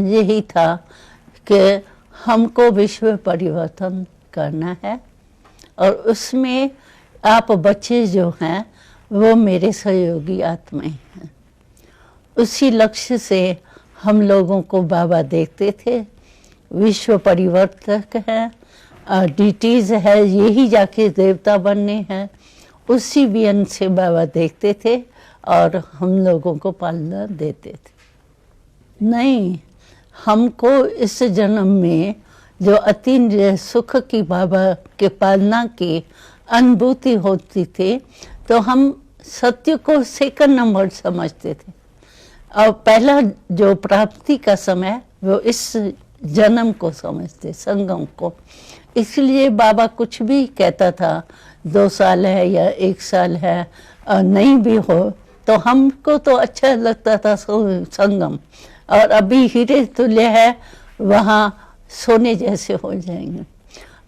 यही था कि हमको विश्व परिवर्तन करना है और उसमें आप बच्चे जो हैं वो मेरे सहयोगी आत्माएं हैं। उसी लक्ष्य से हम लोगों को बाबा देखते थे, विश्व परिवर्तक है, डीटीज है, यही जाके देवता बनने हैं, उसी वियन से बाबा देखते थे और हम लोगों को पालना देते थे। नहीं, हमको इस जन्म में जो अति सुख की बाबा के पालना की अनुभूति होती थी तो हम सत्य को सेकंड नंबर समझते थे और पहला जो प्राप्ति का समय वो इस जन्म को समझते, संगम को। इसलिए बाबा कुछ भी कहता था, 2 साल है या 1 साल है और नहीं भी हो तो हमको तो अच्छा लगता था संगम, और अभी हीरे तुल्य है वहाँ सोने जैसे हो जाएंगे।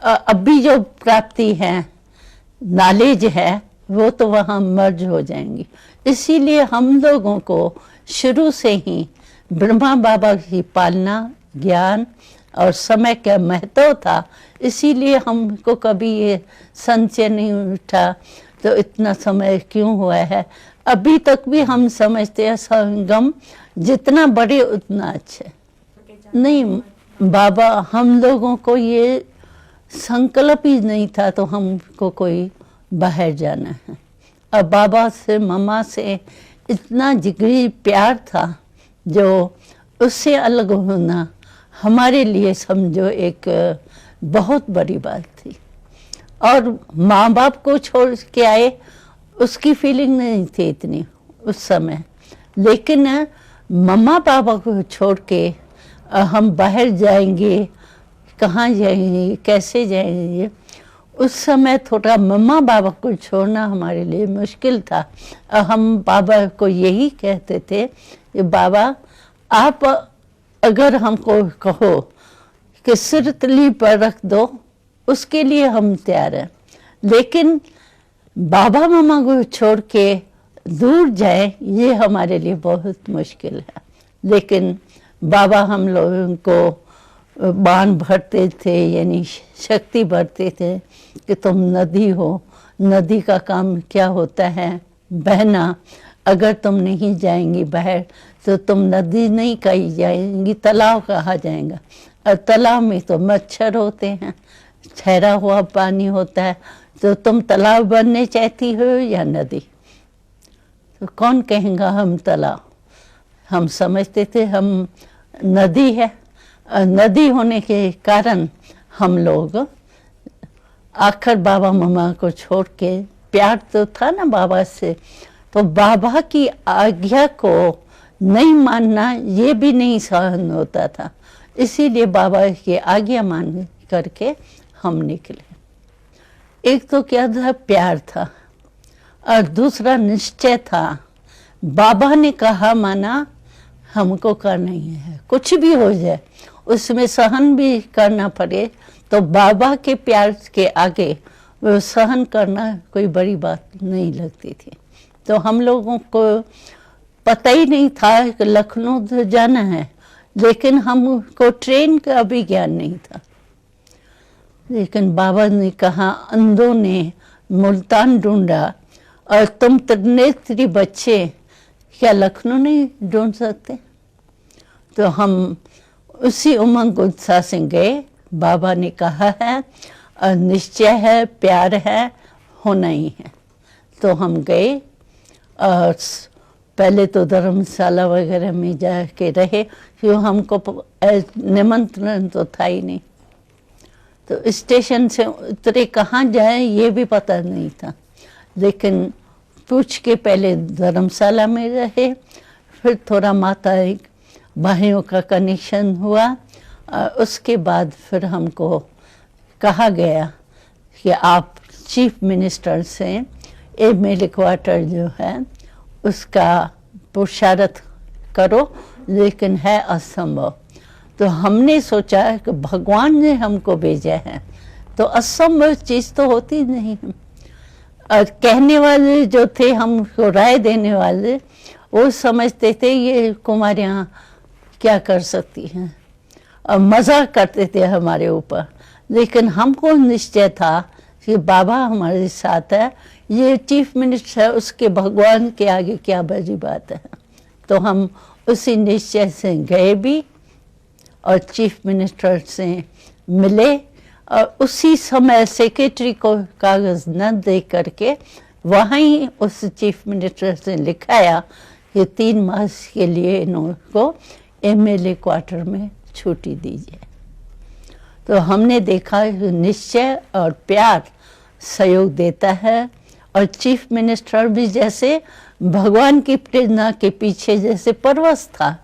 अभी जो प्राप्ति है, नॉलेज है, वो तो वहाँ मर्ज हो जाएंगी। इसीलिए हम लोगों को शुरू से ही ब्रह्मा बाबा की पालना, ज्ञान और समय का महत्व था। इसीलिए हमको कभी ये संशय नहीं उठा तो इतना समय क्यों हुआ है। अभी तक भी हम समझते हैं संगम जितना बड़े उतना अच्छे। नहीं, बाबा हम लोगों को ये संकल्प ही नहीं था तो हमको कोई बाहर जाना है। अब बाबा से, मम्मा से इतना जिगरी प्यार था जो उससे अलग होना हमारे लिए समझो एक बहुत बड़ी बात थी। और माँ बाप को छोड़ के आए उसकी फीलिंग नहीं थी इतनी उस समय, लेकिन मम्मा पापा को छोड़ के हम बाहर जाएंगे, कहाँ जाएंगे, कैसे जाएंगे, उस समय थोड़ा मम्मा बाबा को छोड़ना हमारे लिए मुश्किल था। हम बाबा को यही कहते थे कि बाबा आप अगर हमको कहो कि सिर तली पर रख दो, उसके लिए हम तैयार हैं, लेकिन बाबा मम्मा को छोड़ के दूर जाए ये हमारे लिए बहुत मुश्किल है। लेकिन बाबा हम लोगों को बाण भरते थे, यानी शक्ति भरते थे कि तुम नदी हो, नदी का काम क्या होता है, बहना। अगर तुम नहीं जाएंगी बाहर तो तुम नदी नहीं कही जाएंगी, तालाब कहा जाएगा, और तालाब में तो मच्छर होते हैं, ठहरा हुआ पानी होता है, तो तुम तालाब बनने चाहती हो या नदी? तो कौन कहेगा हम तालाब? हम समझते थे हम नदी है। नदी होने के कारण हम लोग आखिर बाबा मम्मा को छोड़ के, प्यार तो था ना बाबा से, तो बाबा की आज्ञा को नहीं मानना ये भी नहीं सहन होता था। इसीलिए बाबा की आज्ञा मान करके हम निकले। एक तो क्या था, प्यार था, और दूसरा निश्चय था। बाबा ने कहा माना, हमको करना ही है, कुछ भी हो जाए उसमें सहन भी करना पड़े तो बाबा के प्यार के आगे वो सहन करना कोई बड़ी बात नहीं लगती थी। तो हम लोगों को पता ही नहीं था कि लखनऊ तो जाना है, लेकिन हमको ट्रेन का भी ज्ञान नहीं था। लेकिन बाबा ने कहा, अंधों ने मुल्तान ढूंढा और तुम त्रिनेत्री बच्चे क्या लखनऊ नहीं ढूंढ सकते? तो हम उसी उमंग उत्साह से गए। बाबा ने कहा है और निश्चय है, प्यार है, होना ही है। तो हम गए और पहले तो धर्मशाला वगैरह में जाके रहे, क्यों हमको निमंत्रण तो था ही नहीं। तो स्टेशन से उतरे, कहाँ जाए ये भी पता नहीं था, लेकिन पूछ के पहले धर्मशाला में रहे, फिर थोड़ा माता एक भाइयों का कनेक्शन हुआ। उसके बाद फिर हमको कहा गया कि आप चीफ मिनिस्टर से एमएलए क्वार्टर जो है उसका पुरुषार्थ करो, लेकिन है असंभव। तो हमने सोचा कि भगवान ने हमको भेजा है तो असंभव चीज़ तो होती नहीं। और कहने वाले जो थे, हमको राय देने वाले, वो समझते थे ये कुमारियाँ क्या कर सकती हैं, और मजाक करते थे हमारे ऊपर। लेकिन हमको निश्चय था कि बाबा हमारे साथ है, ये चीफ मिनिस्टर है, उसके भगवान के आगे क्या बड़ी बात है। तो हम उसी निश्चय से गए भी और चीफ मिनिस्टर से मिले, और उसी समय सेक्रेटरी को कागज न दे करके वहाँ ही उस चीफ मिनिस्टर से लिखाया कि 3 मास के लिए इनको एमएलए क्वार्टर में छुट्टी दीजिए। तो हमने देखा निश्चय और प्यार सहयोग देता है, और चीफ मिनिस्टर भी जैसे भगवान की प्रेरणा के पीछे जैसे परवश था,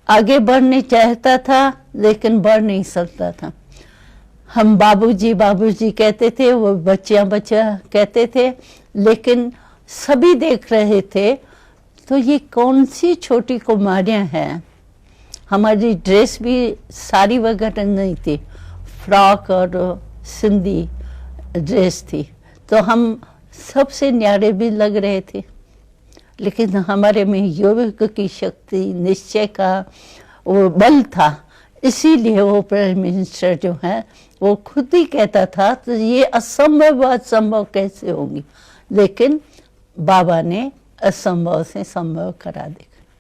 आगे बढ़ने चाहता था लेकिन बढ़ नहीं सकता था। हम बाबूजी बाबूजी कहते थे, वो बच्चियां बच्चियां कहते थे, लेकिन सभी देख रहे थे तो ये कौन सी छोटी कुमारियां हैं। हमारी ड्रेस भी साड़ी वगैरह नहीं थी, फ्रॉक और सिंधी ड्रेस थी, तो हम सबसे न्यारे भी लग रहे थे। लेकिन हमारे में योग की शक्ति, निश्चय का वो बल था, इसीलिए वो प्राइम मिनिस्टर जो है वो खुद ही कहता था तो ये असंभव बात संभव कैसे होगी, लेकिन बाबा ने असंभव से संभव करा दिया।